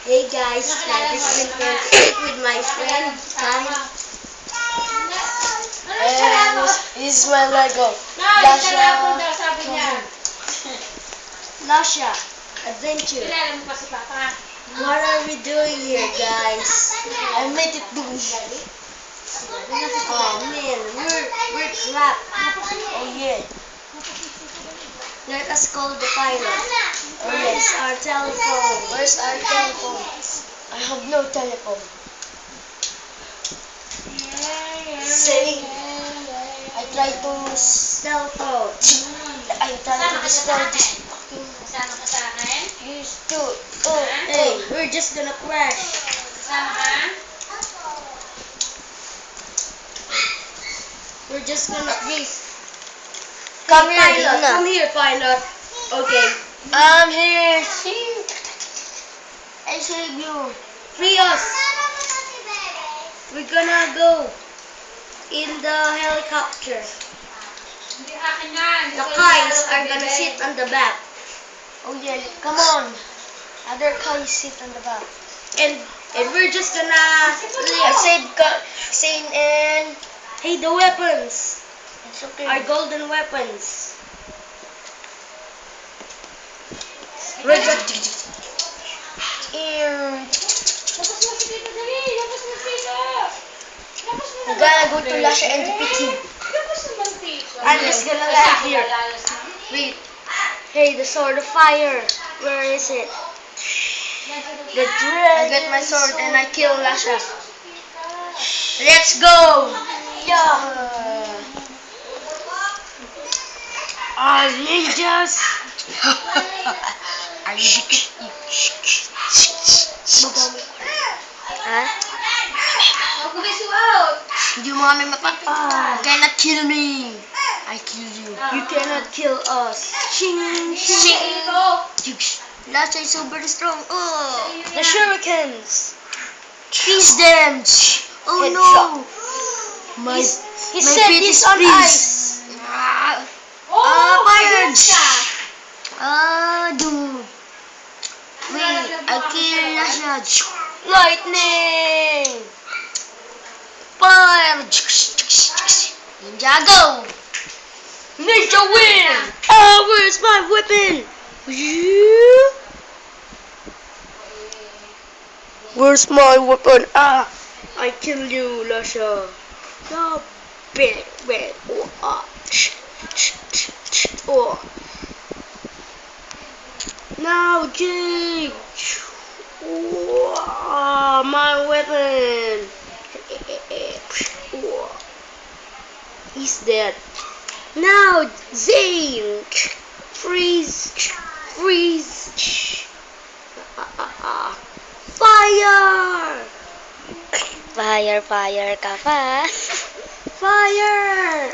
Hey guys, this is with my friend Kyle. And this is my Lego. Lasha Adventure. What are we doing here, guys? I made it do. Oh man, we're trapped. Oh yeah. Let us call the pilot. Oh Where is yes. our telephone? Where's our telephone? I have no telephone. Say I tried to cell phone. dispel this fucking Kasama ka sa akin? used to. Hey, we're just gonna crash. Kasama ka? We're just gonna freeze. Come Hey, here, pilot. Dina. Come here, pilot. Okay, I'm here. I save you. free us. We're gonna go in the helicopter. Hindi akin yan. The guys are gonna sit on the back, Oh yeah, come on. Other guys sit on the back. and we're just gonna I saved Sane and hey, the weapons, it's okay. our golden weapons. We're just Labas mo si Tito, dali! Labas mo si Tito! Labas mo we're gonna go to Lasha and defeat him. Labas naman, Tito. I'm just gonna laugh here. Lalas na. Wait, hey, the sword of fire. Where is it? The I get my sword and I kill Lasha. Let's go! Yeah! Our ninjas. Huh? Mag-guess you out! Hindi mo kami You cannot kill me. I kill you. You cannot kill us. Ching, ching. Tito! Lasha is super strong. Oh! The shurikens. Freeze them! Oh Head no! drop. My, He my said feet he's is on freeze. ice. Fire! Ka! Dude. Wait, I kill Lasha. Lightning. Fire! Ninjago! Ninja win. Oh, where's my weapon? Where's my weapon? Ah, I kill you, Lasha. No, oh. Now, Jake. Oh, my weapon. He's dead. Now, Zane. Freeze. Fire. Fire ka pa. Fire.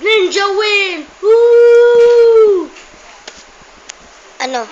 Ninja win. Woo! Ano?